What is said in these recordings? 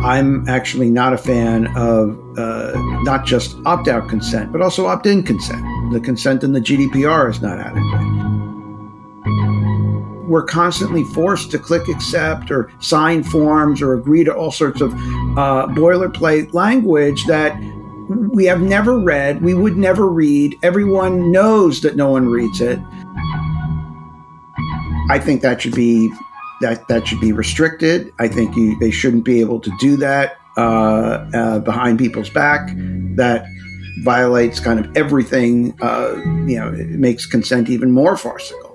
I'm actually not a fan of not just opt-out consent, but also opt-in consent. The consent in the GDPR is not adequate. We're constantly forced to click accept or sign forms or agree to all sorts of boilerplate language that we have never read, we would never read. Everyone knows that no one reads it. I think that should be restricted. I think they shouldn't be able to do that behind people's back. That violates kind of everything. It makes consent even more farcical.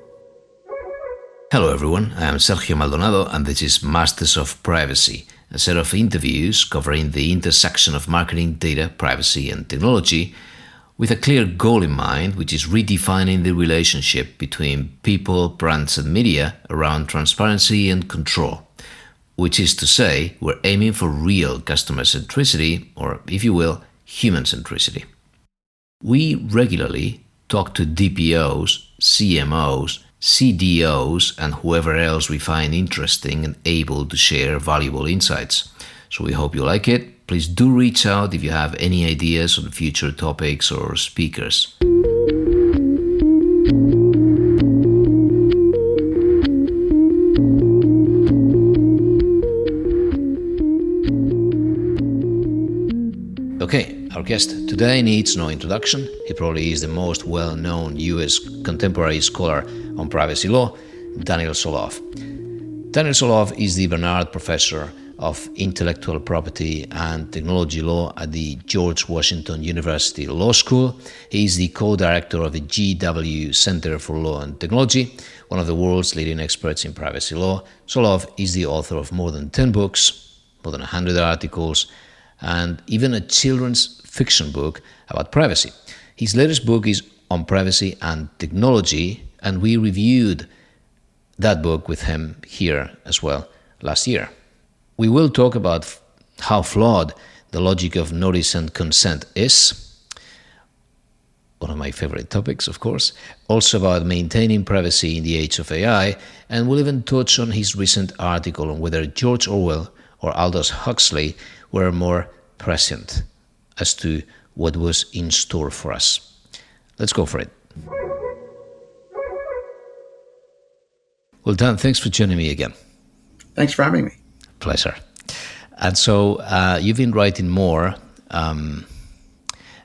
Hello everyone, I am Sergio Maldonado and this is Masters of Privacy, a set of interviews covering the intersection of marketing, data, privacy and technology with a clear goal in mind, which is redefining the relationship between people, brands and media around transparency and control. Which is to say, we're aiming for real customer centricity, or if you will, human centricity. We regularly talk to DPOs, CMOs, CDOs and whoever else we find interesting and able to share valuable insights. So we hope you like it. Please do reach out if you have any ideas on future topics or speakers. Okay, our guest today needs no introduction. He probably is the most well-known US contemporary scholar on privacy law, Daniel Solove. Daniel Solove is the Barnard Professor of Intellectual Property and Technology Law at the George Washington University Law School. He is the co-director of the GW Center for Law and Technology, one of the world's leading experts in privacy law. Solove is the author of more than 10 books, more than 100 articles, and even a children's fiction book about privacy. His latest book is on privacy and technology, and we reviewed that book with him here as well last year. We will talk about how flawed the logic of notice and consent is, one of my favorite topics, of course, also about maintaining privacy in the age of AI, and we'll even touch on his recent article on whether George Orwell or Aldous Huxley were more prescient as to what was in store for us. Let's go for it. Well, Dan, thanks for joining me again. Thanks for having me. Pleasure. And so you've been writing more,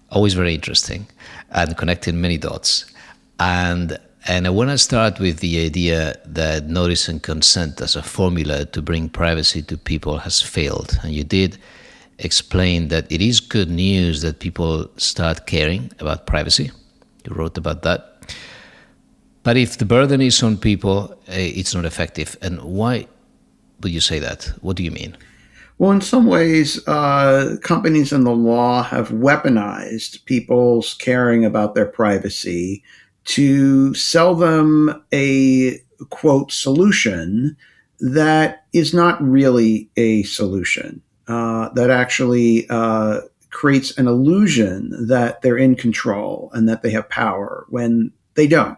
always very interesting, and connecting many dots. And I want to start with the idea that notice and consent as a formula to bring privacy to people has failed. And you did explain that it is good news that people start caring about privacy. You wrote about that. But if the burden is on people, it's not effective. And why would you say that? What do you mean? Well, in some ways, companies and the law have weaponized people's caring about their privacy to sell them a, quote, solution that is not really a solution, that actually creates an illusion that they're in control and that they have power when they don't.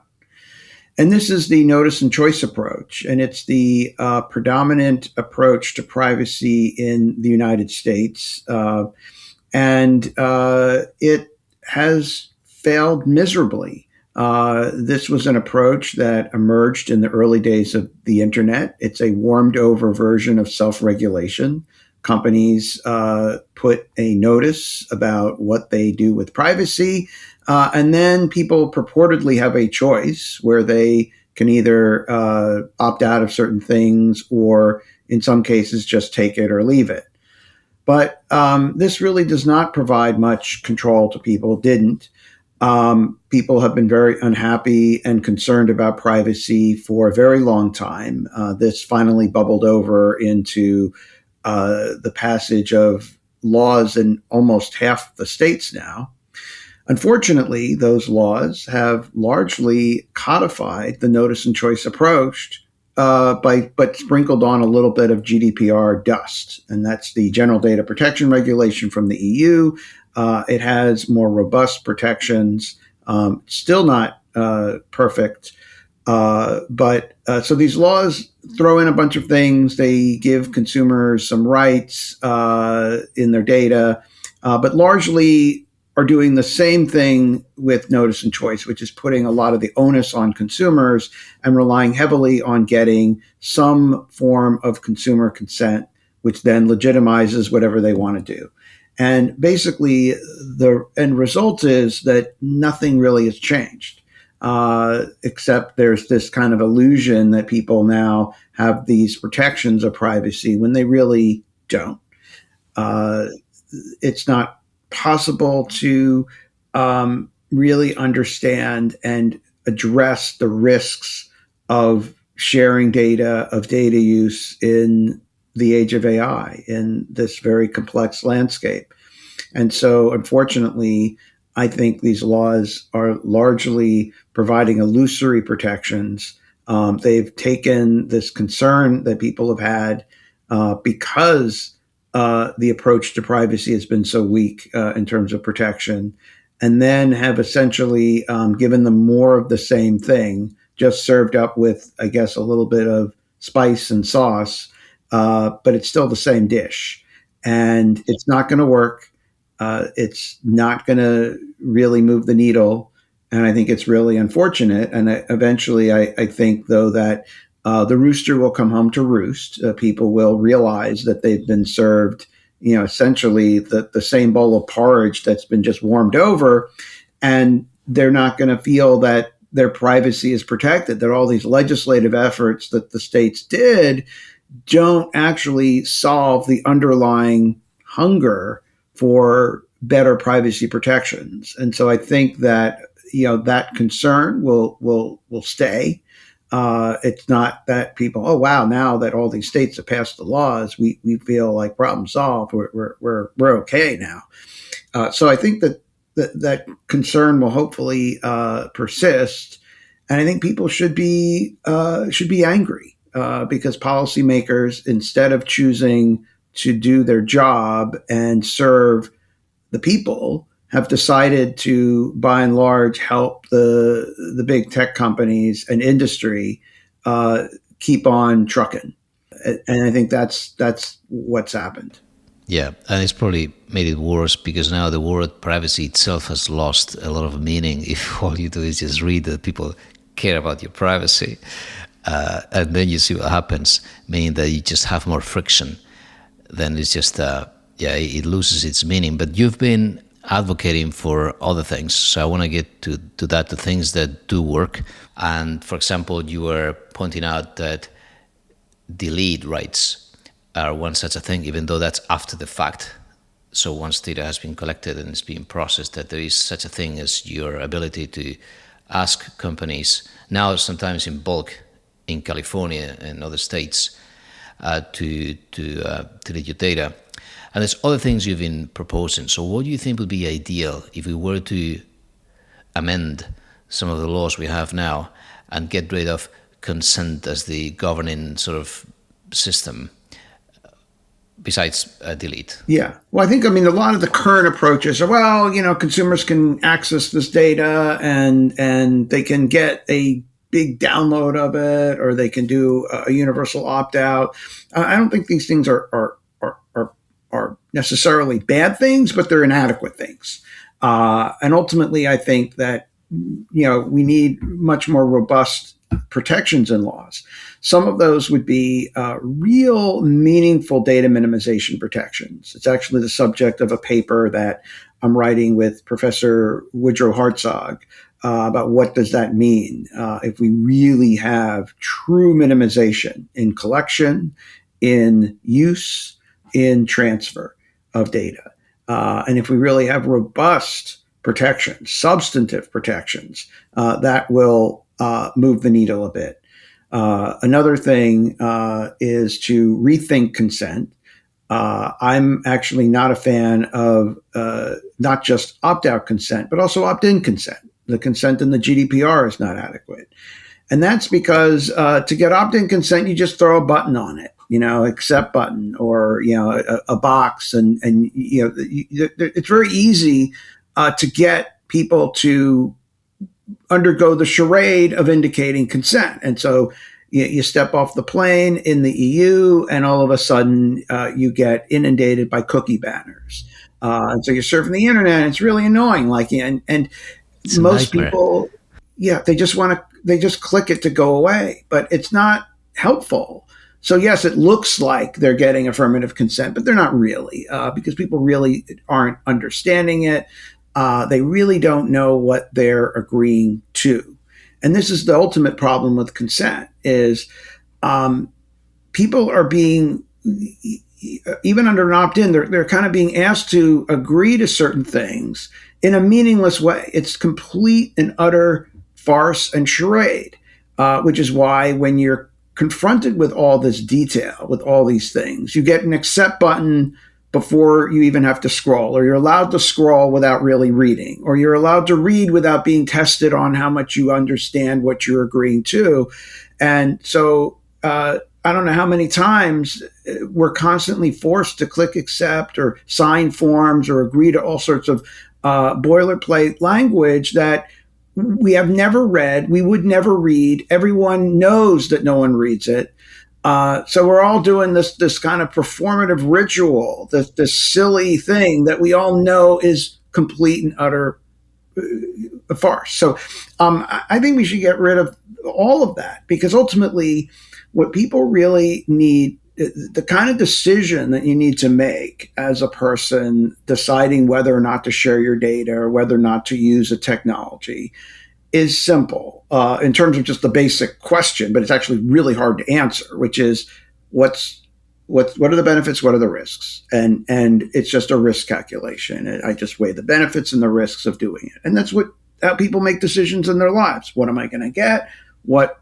And this is the notice and choice approach, and it's the predominant approach to privacy in the United States. And it has failed miserably. This was an approach that emerged in the early days of the internet. It's a warmed over version of self-regulation. Companies put a notice about what they do with privacy, and then people purportedly have a choice where they can either opt out of certain things or, in some cases, just take it or leave it. But this really does not provide much control to people. Didn't. People have been very unhappy and concerned about privacy for a very long time. This finally bubbled over into the passage of laws in almost half the states now. Unfortunately, those laws have largely codified the notice and choice approach, but sprinkled on a little bit of GDPR dust. And that's the General Data Protection Regulation from the EU. It has more robust protections, still not perfect, But so these laws throw in a bunch of things. They give consumers some rights in their data, but largely are doing the same thing with notice and choice, which is putting a lot of the onus on consumers and relying heavily on getting some form of consumer consent, which then legitimizes whatever they want to do. And basically, the end result is that nothing really has changed, except there's this kind of illusion that people now have these protections of privacy when they really don't. Uh, it's not possible to really understand and address the risks of sharing data, of data use in the age of AI, in this very complex landscape. And so, unfortunately, I think these laws are largely providing illusory protections. They've taken this concern that people have had because the approach to privacy has been so weak in terms of protection, and then have essentially given them more of the same thing, just served up with, I guess, a little bit of spice and sauce, but it's still the same dish. And it's not going to work. It's not going to really move the needle. And I think it's really unfortunate. And eventually, I think, though, that the rooster will come home to roost. People will realize that they've been served, essentially the same bowl of porridge that's been just warmed over. And they're not going to feel that their privacy is protected, that all these legislative efforts that the states did don't actually solve the underlying hunger for better privacy protections. And so I think that that concern will stay. It's not that people, oh wow, now that all these states have passed the laws, we feel like problem solved. We're okay now. So I think that concern will hopefully persist, and I think people should be angry because policymakers, instead of choosing to do their job and serve the people, have decided to, by and large, help the big tech companies and industry keep on trucking. And I think that's what's happened. Yeah, and it's probably made it worse because now the word privacy itself has lost a lot of meaning. If all you do is just read that people care about your privacy, and then you see what happens, meaning that you just have more friction, then it's just, it loses its meaning. But you've been advocating for other things, so I want to get to that, the things that do work. And for example, you were pointing out that delete rights are one such a thing, even though that's after the fact. So once data has been collected and it's being processed, that there is such a thing as your ability to ask companies, now sometimes in bulk in California and other states, to delete your data. And there's other things you've been proposing. So what do you think would be ideal if we were to amend some of the laws we have now and get rid of consent as the governing sort of system, besides delete? Yeah. Well, I mean, a lot of the current approaches are, well, consumers can access this data and they can get a big download of it, or they can do a universal opt-out. I don't think these things are necessarily bad things, but they're inadequate things. And ultimately, I think that we need much more robust protections and laws. Some of those would be real meaningful data minimization protections. It's actually the subject of a paper that I'm writing with Professor Woodrow Hartzog about what does that mean if we really have true minimization in collection, in use, in transfer of data. And if we really have robust protections, substantive protections, that will move the needle a bit. Another thing is to rethink consent. I'm actually not a fan of not just opt-out consent, but also opt-in consent. The consent in the GDPR is not adequate. And that's because to get opt-in consent, you just throw a button on it, accept button, or, a box. And it's very easy to get people to undergo the charade of indicating consent. And so you step off the plane in the EU, and all of a sudden you get inundated by cookie banners. And so you're surfing the internet, and it's really annoying. Like, and It's a most nightmare. people, yeah, they just click it to go away, but it's not helpful. So yes, it looks like they're getting affirmative consent, but they're not really, because people really aren't understanding it. They really don't know what they're agreeing to, and this is the ultimate problem with consent: is um, people are being, even under an opt-in, they're kind of being asked to agree to certain things in a meaningless way. It's complete and utter farce and charade, which is why when you're confronted with all this detail, with all these things, you get an accept button before you even have to scroll, or you're allowed to scroll without really reading, or you're allowed to read without being tested on how much you understand what you're agreeing to. And so I don't know how many times we're constantly forced to click accept or sign forms or agree to all sorts of boilerplate language that we have never read, we would never read. Everyone knows that no one reads it. So we're all doing this kind of performative ritual, this silly thing that we all know is complete and utter farce. So I think we should get rid of all of that, because ultimately, what people really need, the kind of decision that you need to make as a person deciding whether or not to share your data or whether or not to use a technology, is simple in terms of just the basic question, but it's actually really hard to answer, which is what are the benefits, what are the risks, and it's just a risk calculation. I just weigh the benefits and the risks of doing it, and that's how people make decisions in their lives. What am I going to get? What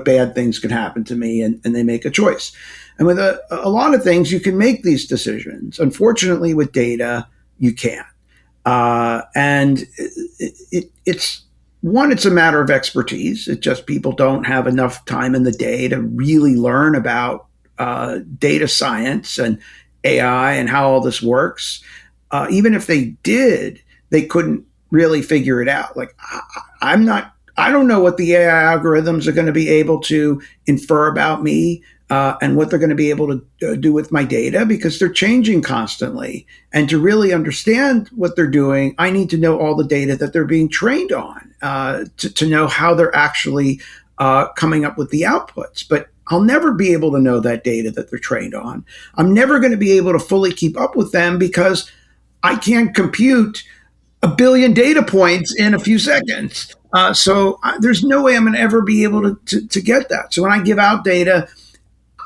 bad things could happen to me, and they make a choice. And with a lot of things, you can make these decisions. Unfortunately, with data, you can't. And it's a matter of expertise. It's just people don't have enough time in the day to really learn about data science and AI and how all this works. Even if they did, they couldn't really figure it out. Like, I don't know what the AI algorithms are going to be able to infer about me, and what they're going to be able to do with my data, because they're changing constantly. And to really understand what they're doing, I need to know all the data that they're being trained on, to know how they're actually coming up with the outputs. But I'll never be able to know that data that they're trained on. I'm never going to be able to fully keep up with them, because I can't compute a billion data points in a few seconds. So there's no way I'm going to ever be able to get that. So when I give out data,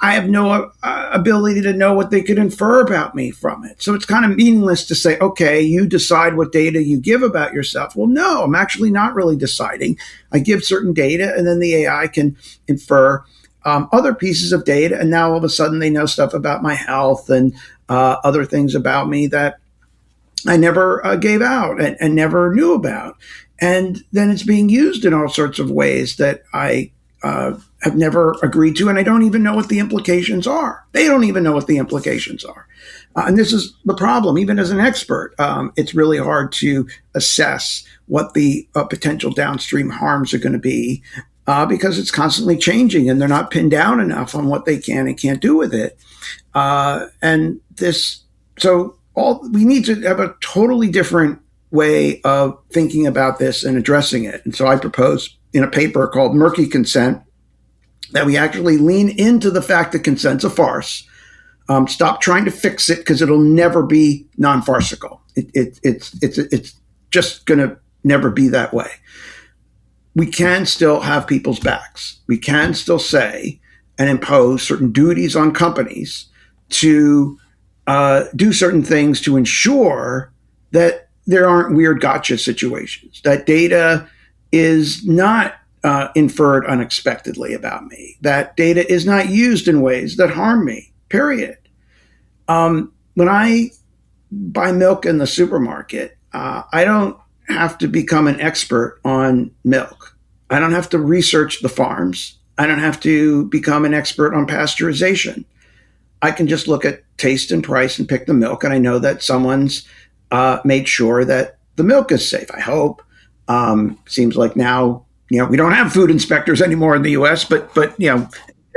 I have no ability to know what they could infer about me from it. So it's kind of meaningless to say, okay, you decide what data you give about yourself. Well, no, I'm actually not really deciding. I give certain data, and then the AI can infer other pieces of data. And now all of a sudden they know stuff about my health and other things about me that I never gave out and never knew about. And then it's being used in all sorts of ways that I have never agreed to, and I don't even know what the implications are. They don't even know what the implications are. And this is the problem. Even as an expert, it's really hard to assess what the potential downstream harms are going to be, because it's constantly changing, and they're not pinned down enough on what they can and can't do with it. So we need to have a totally different way of thinking about this and addressing it. And so I propose in a paper called Murky Consent that we actually lean into the fact that consent's a farce. Stop trying to fix it, because it'll never be non-farcical. It's just going to never be that way. We can still have people's backs. We can still say and impose certain duties on companies to do certain things to ensure that there aren't weird gotcha situations, that data is not inferred unexpectedly about me, that data is not used in ways that harm me, period. When I buy milk in the supermarket, I don't have to become an expert on milk. I don't have to research the farms. I don't have to become an expert on pasteurization. I can just look at taste and price and pick the milk, and I know that someone's made sure that the milk is safe, I hope. Seems like now, we don't have food inspectors anymore in the U.S., but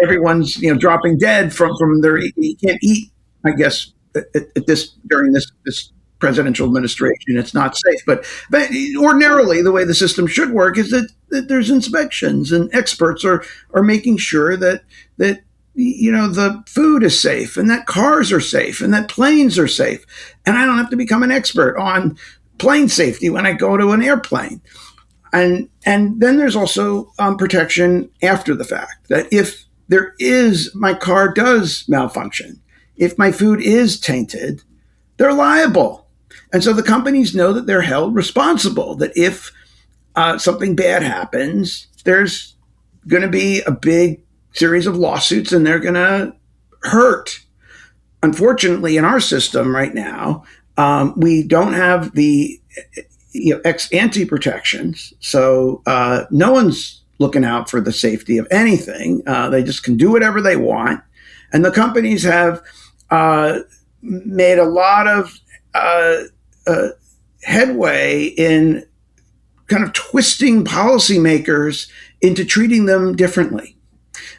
everyone's dropping dead from their, you can't eat. I guess at this during this presidential administration, it's not safe. But ordinarily, the way the system should work is that there's inspections and experts are making sure that the food is safe and that cars are safe and that planes are safe, and I don't have to become an expert on plane safety when I go to an airplane. And then there's also protection after the fact, that if my car does malfunction, if my food is tainted, they're liable. And so the companies know that they're held responsible, that if something bad happens, there's going to be a big series of lawsuits and they're going to hurt. Unfortunately, in our system right now, we don't have the ex ante protections. So no one's looking out for the safety of anything. They just can do whatever they want. And the companies have made a lot of headway in kind of twisting policymakers into treating them differently.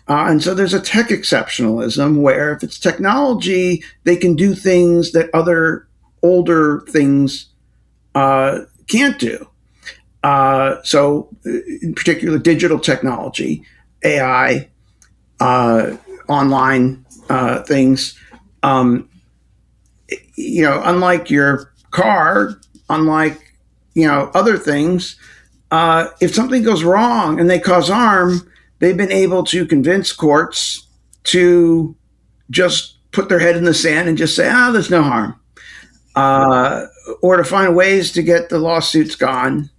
And so there's a tech exceptionalism where if it's technology, they can do things that other older things can't do. So in particular, digital technology, AI, online things, unlike your car, unlike, other things, if something goes wrong and they cause harm, they've been able to convince courts to just put their head in the sand and just say, there's no harm. Or to find ways to get the lawsuits gone,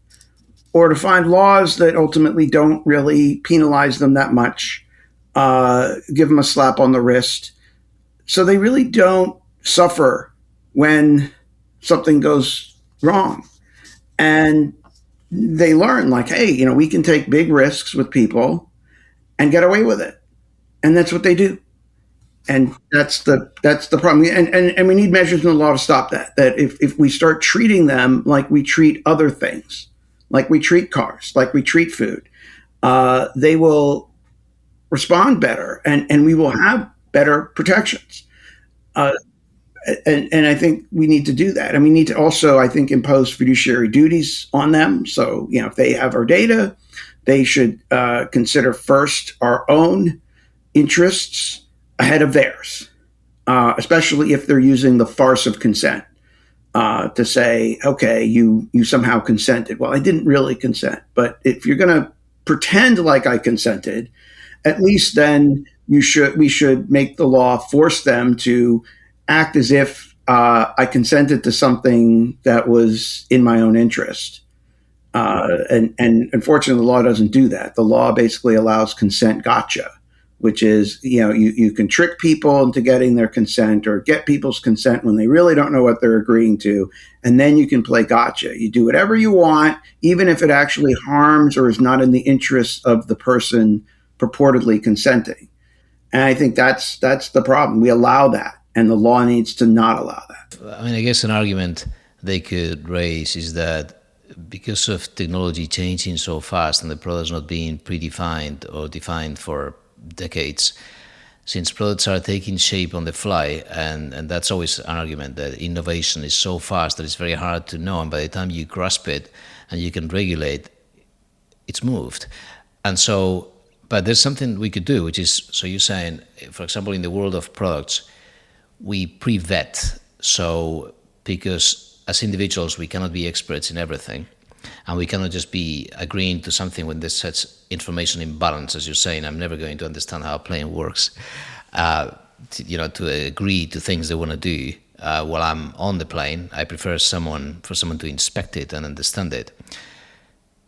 or to find laws that ultimately don't really penalize them that much, give them a slap on the wrist. So they really don't suffer when something goes wrong. And they learn, like, hey, we can take big risks with people and get away with it. And that's what they do. And that's the problem. And we need measures in the law to stop that. That if we start treating them like we treat other things, like we treat cars, like we treat food, they will respond better, and we will have better protections. And I think we need to do that. And we need to also, I think, impose fiduciary duties on them. So, if they have our data, they should consider first our own interests ahead of theirs, especially if they're using the farce of consent to say, okay, you somehow consented. Well, I didn't really consent. But if you're going to pretend like I consented, at least then we should make the law force them to act as if I consented to something that was in my own interest. And unfortunately, the law doesn't do that. The law basically allows consent gotcha, which is, you can trick people into getting their consent or get people's consent when they really don't know what they're agreeing to. And then you can play gotcha. You do whatever you want, even if it actually harms or is not in the interest of the person purportedly consenting. And I think that's the problem. We allow that. And the law needs to not allow that. I guess an argument they could raise is that because of technology changing so fast and the products not being predefined or defined for decades, since products are taking shape on the fly, and that's always an argument, that innovation is so fast that it's very hard to know, and by the time you grasp it and you can regulate, it's moved. And so, but there's something we could do, which is, so you're saying, for example, in the world of products, we pre-vet. So because as individuals, we cannot be experts in everything, and we cannot just be agreeing to something when this sets information in balance, as you're saying. I'm never going to understand how a plane works, to agree to things they want to do while I'm on the plane. I prefer someone to inspect it and understand it.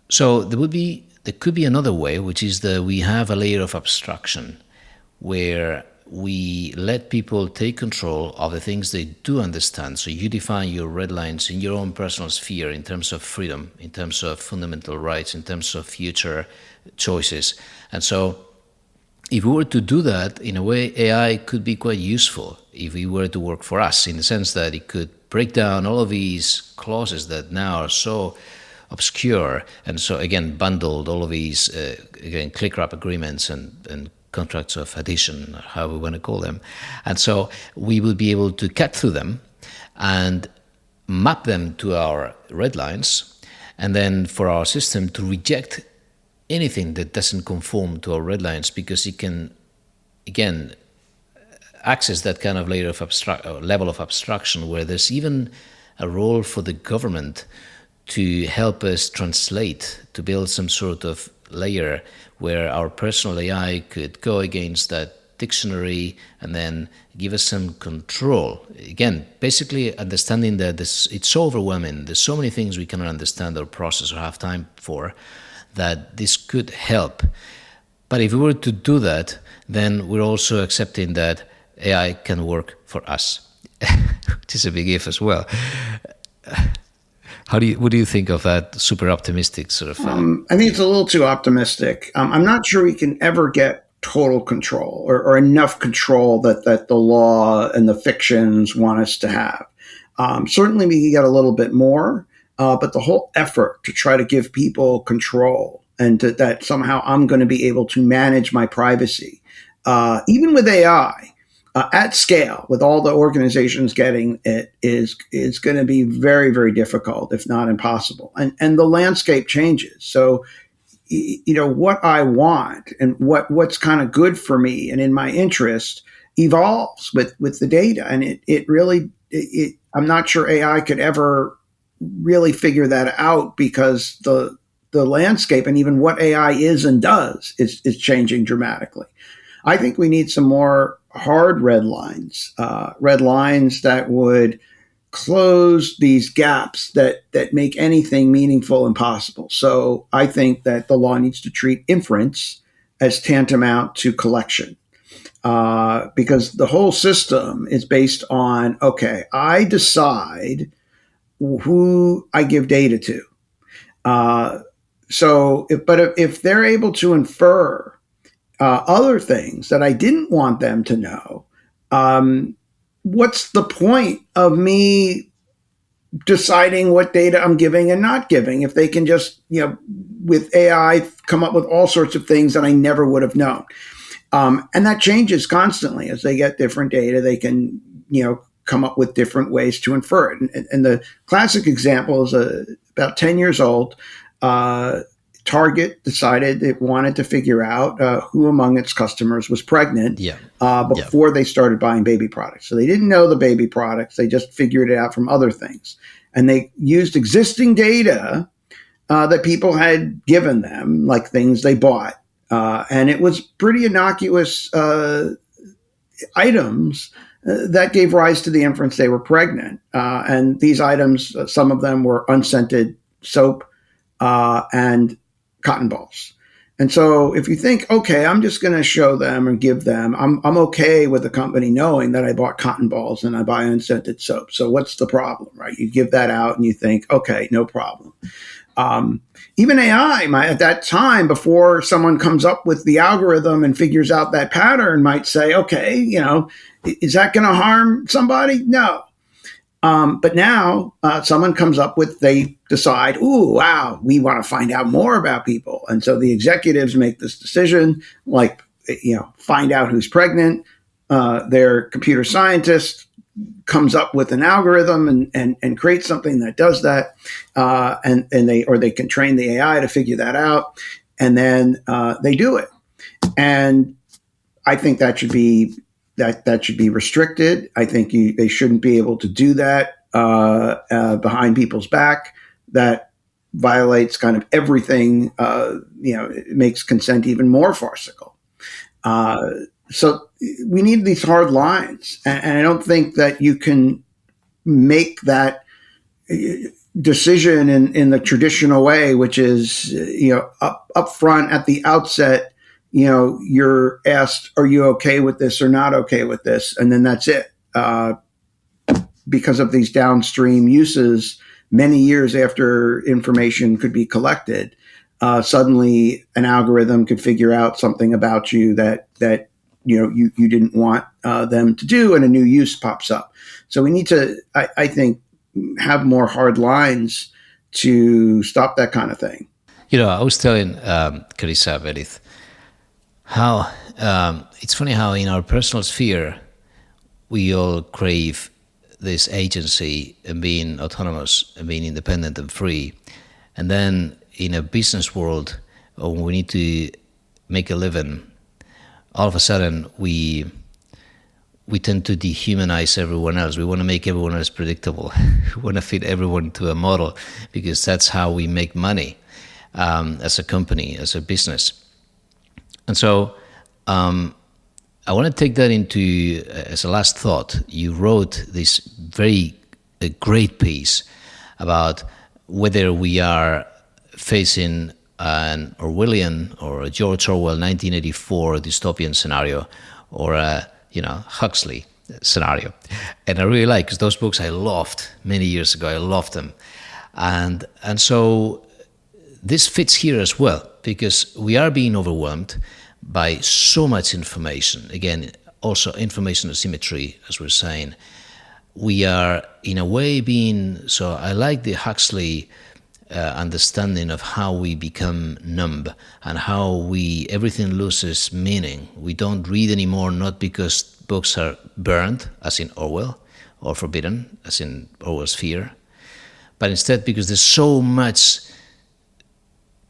So there could be another way, which is that we have a layer of abstraction where we let people take control of the things they do understand. So you define your red lines in your own personal sphere in terms of freedom, in terms of fundamental rights, in terms of future choices. And so if we were to do that, in a way, AI could be quite useful if it were to work for us, in the sense that it could break down all of these clauses that now are so obscure, and so again bundled all of these again click wrap agreements and contracts of adhesion, how we want to call them, and so we will be able to cut through them and map them to our red lines, and then for our system to reject anything that doesn't conform to our red lines, because it can again access that kind of layer of level of abstraction where there's even a role for the government to help us translate, to build some sort of layer where our personal AI could go against that dictionary and then give us some control. Again, basically understanding that it's so overwhelming, there's so many things we cannot understand or process or have time for, that this could help. But if we were to do that, then we're also accepting that AI can work for us, which is a big if as well. What do you think of that super optimistic sort of? I think it's a little too optimistic. I'm not sure we can ever get total control or enough control that the law and the fictions want us to have. Certainly, we can get a little bit more, but the whole effort to try to give people control and that somehow I'm going to be able to manage my privacy, even with AI. At scale, with all the organizations getting it, is going to be very, very difficult, if not impossible. And the landscape changes. So, what I want and what's kind of good for me and in my interest evolves with the data. And it really, I'm not sure AI could ever really figure that out, because the landscape and even what AI is and does is changing dramatically. I think we need some more hard red lines that would close these gaps that make anything meaningful impossible. So I think that the law needs to treat inference as tantamount to collection, because the whole system is based on, okay, I decide who I give data to. If they're able to infer other things that I didn't want them to know, what's the point of me deciding what data I'm giving and not giving if they can just, with AI, come up with all sorts of things that I never would have known? And that changes constantly as they get different data. They can, come up with different ways to infer it. And the classic example is about 10 years old. Target decided it wanted to figure out who among its customers was pregnant before they started buying baby products. So they didn't know the baby products. They just figured it out from other things. And they used existing data that people had given them, like things they bought. And it was pretty innocuous items that gave rise to the inference they were pregnant. And these items, some of them were unscented soap and cotton balls. And so if you think, okay, I'm just going to show them and give them, I'm okay with the company knowing that I bought cotton balls and I buy unscented soap. So what's the problem, right? You give that out and you think, okay, no problem. Even AI at that time, before someone comes up with the algorithm and figures out that pattern, might say, okay, is that going to harm somebody? No. But now someone comes up with, they decide, ooh, wow, we want to find out more about people. And so the executives make this decision, like, find out who's pregnant. Their computer scientist comes up with an algorithm and creates something that does that. And they can train the AI to figure that out. And then they do it. And I think that should be restricted. I think they shouldn't be able to do that behind people's back. That violates kind of everything. It makes consent even more farcical. So we need these hard lines, and I don't think that you can make that decision in the traditional way, which is up front at the outset. You're asked, are you okay with this or not okay with this? And then that's it. Because of these downstream uses, many years after information could be collected, suddenly an algorithm could figure out something about you that you didn't want them to do, and a new use pops up. So we need to, I think, have more hard lines to stop that kind of thing. I was telling Carissa Vedith how it's funny how in our personal sphere we all crave this agency and being autonomous and being independent and free. And then in a business world, when we need to make a living, all of a sudden we tend to dehumanize everyone else. We want to make everyone else predictable. We want to fit everyone into a model because that's how we make money as a company, as a business. And so I want to take that into, as a last thought, you wrote this very great piece about whether we are facing an Orwellian or a George Orwell 1984 dystopian scenario or a Huxley scenario. And I really like, because those books I loved many years ago. I loved them. And so this fits here as well, because we are being overwhelmed by so much information. Again, also information asymmetry, as we're saying. We are, in a way, so I like the Huxley understanding of how we become numb and how everything loses meaning. We don't read anymore, not because books are burned, as in Orwell, or forbidden, as in Orwell's Fear, but instead because there's so much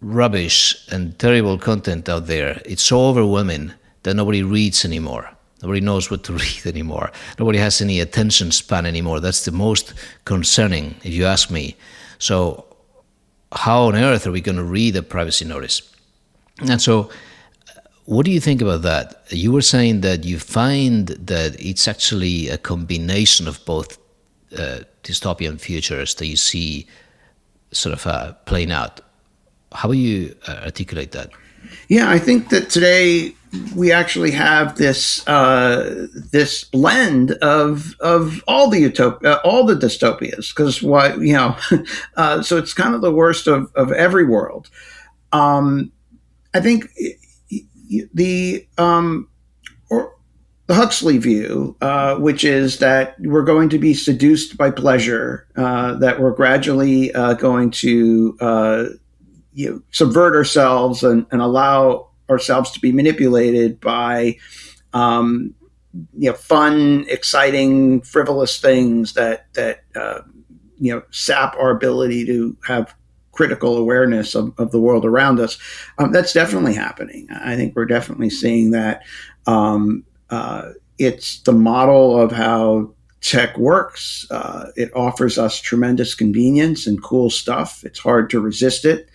rubbish and terrible content out there. It's so overwhelming that nobody reads anymore. Nobody knows what to read anymore. Nobody has any attention span anymore. That's the most concerning, if you ask me. So how on earth are we going to read a privacy notice? And so what do you think about that? You were saying that you find that it's actually a combination of both dystopian futures that you see sort of playing out. How will you articulate that? Yeah, I think that today we actually have this this blend of all the all the dystopias, because so it's kind of the worst of every world. I think the or the Huxley view, which is that we're going to be seduced by pleasure, that we're gradually going to subvert ourselves and allow ourselves to be manipulated by fun, exciting, frivolous things that sap our ability to have critical awareness of the world around us. That's definitely happening. I think we're definitely seeing that. It's the model of how tech works. It offers us tremendous convenience and cool stuff. It's hard to resist it.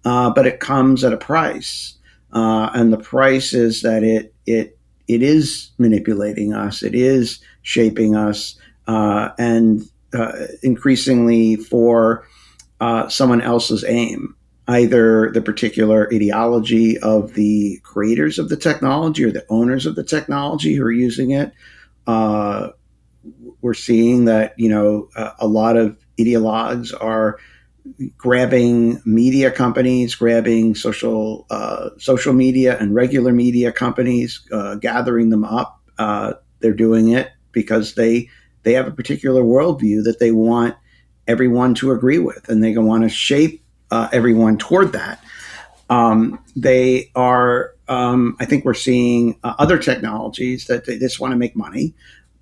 But it comes at a price, and the price is that it is manipulating us, it is shaping us, and increasingly for someone else's aim, either the particular ideology of the creators of the technology or the owners of the technology who are using it. We're seeing that a lot of ideologues are grabbing media companies, grabbing social media and regular media companies, gathering them up. They're doing it because they have a particular worldview that they want everyone to agree with, and they want to shape everyone toward that. They are, I think we're seeing other technologies that they just want to make money.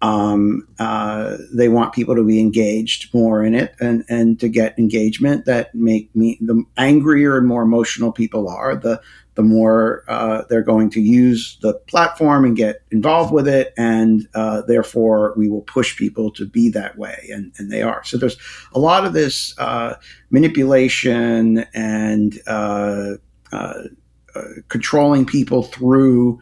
They want people to be engaged more in it, and to get engagement that the angrier and more emotional people are, the more they're going to use the platform and get involved with it, and therefore we will push people to be that way, and they are. So there's a lot of this manipulation and controlling people through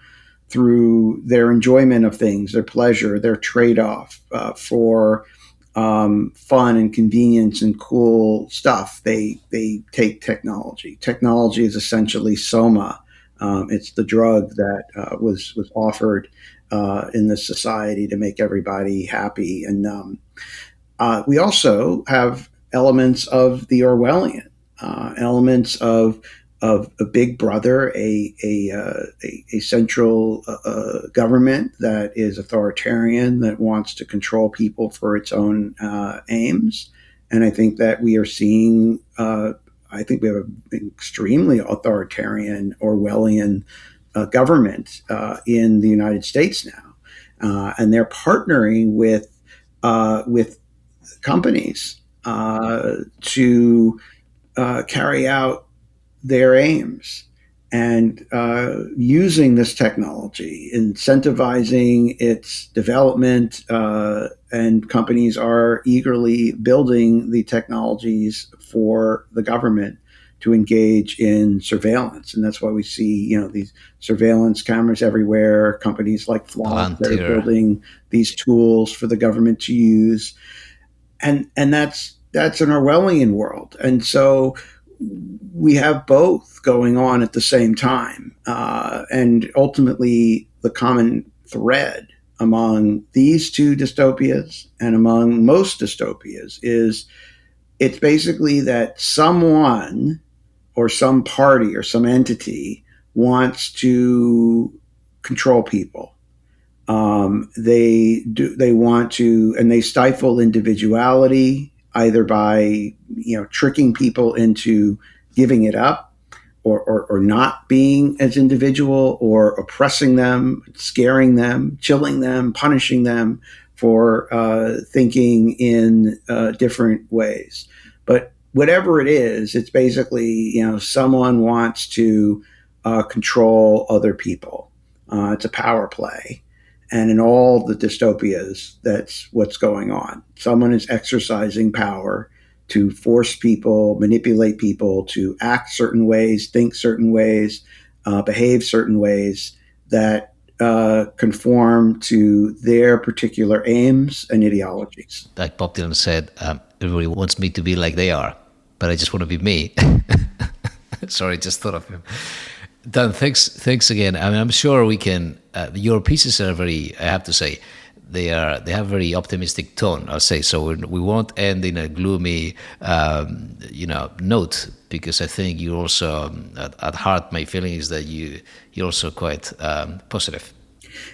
their enjoyment of things, their pleasure, their trade-off for fun and convenience and cool stuff. They take technology. Technology is essentially soma. It's the drug that was offered in this society to make everybody happy. And we also have elements of the Orwellian, elements of a big brother, a central government that is authoritarian, that wants to control people for its own aims, And I think that we are seeing, I think we have an extremely authoritarian, Orwellian government in the United States now. And they're partnering with companies to carry out their aims, and using this technology, incentivizing its development, and companies are eagerly building the technologies for the government to engage in surveillance. And that's why we see, these surveillance cameras everywhere. Companies like Solove that are building these tools for the government to use, and that's an Orwellian world. And so we have both going on at the same time. And ultimately, the common thread among these two dystopias and among most dystopias is it's basically that someone or some party or some entity wants to control people. They want to, and they stifle individuality either by tricking people into giving it up, or not being as individual, or oppressing them, scaring them, chilling them, punishing them for thinking in different ways. But whatever it is, it's basically someone wants to control other people. It's a power play. And in all the dystopias, that's what's going on. Someone is exercising power to force people, manipulate people to act certain ways, think certain ways, behave certain ways that conform to their particular aims and ideologies. Like Bob Dylan said, everybody wants me to be like they are, but I just want to be me. Sorry, just thought of him. Dan, thanks again. I mean, I'm sure we can. Your pieces are very, I have to say, they have a very optimistic tone. I'll say so. We won't end in a gloomy, note, because I think you also, at heart, my feeling is that you're also quite positive.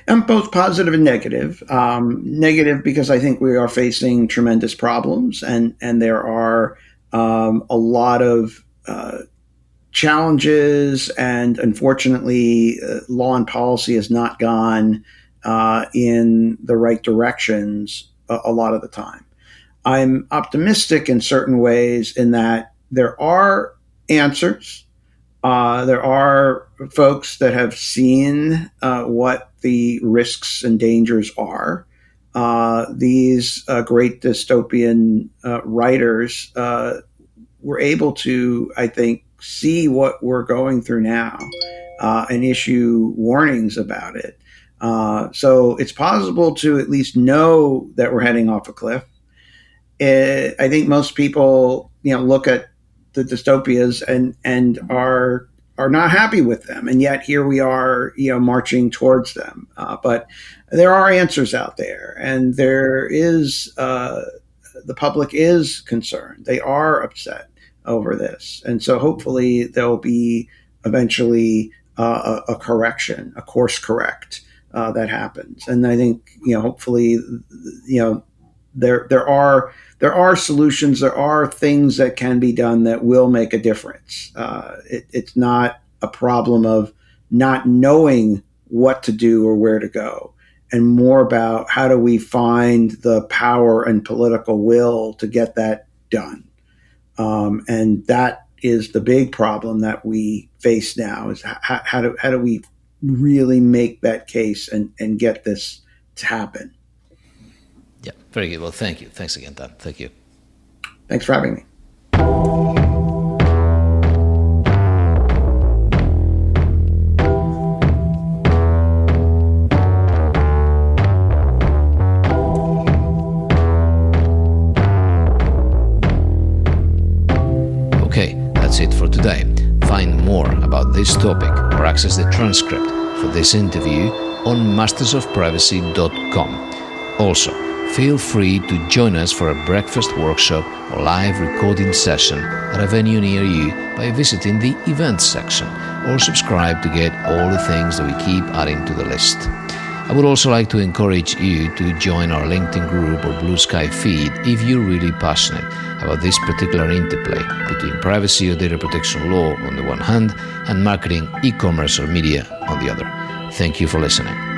I'm both positive and negative. Negative because I think we are facing tremendous problems, and there are a lot of challenges, and unfortunately, law and policy has not gone in the right directions a lot of the time. I'm optimistic in certain ways in that there are answers. There are folks that have seen what the risks and dangers are. These great dystopian writers were able to, I think, see what we're going through now and issue warnings about it. So it's possible to at least know that we're heading off a cliff. I think most people, look at the dystopias and are not happy with them, and yet here we are, marching towards them. But there are answers out there, and there is the public is concerned. They are upset over this, and so hopefully there'll be eventually a correction, a course correct that happens. And I think hopefully there are solutions, there are things that can be done that will make a difference. It's not a problem of not knowing what to do or where to go, and more about how do we find the power and political will to get that done. And that is the big problem that we face now, is how do we really make that case and get this to happen. Yeah, very good. Well, thank you. Thanks again, Dan. Thank you. Thanks for having me. Okay, that's it for today. Find more about this topic or access the transcript for this interview on mastersofprivacy.com. Also, feel free to join us for a breakfast workshop or live recording session at a venue near you by visiting the events section, or subscribe to get all the things that we keep adding to the list. I would also like to encourage you to join our LinkedIn group or Blue Sky feed if you're really passionate about this particular interplay between privacy or data protection law on the one hand and marketing, e-commerce or media on the other. Thank you for listening.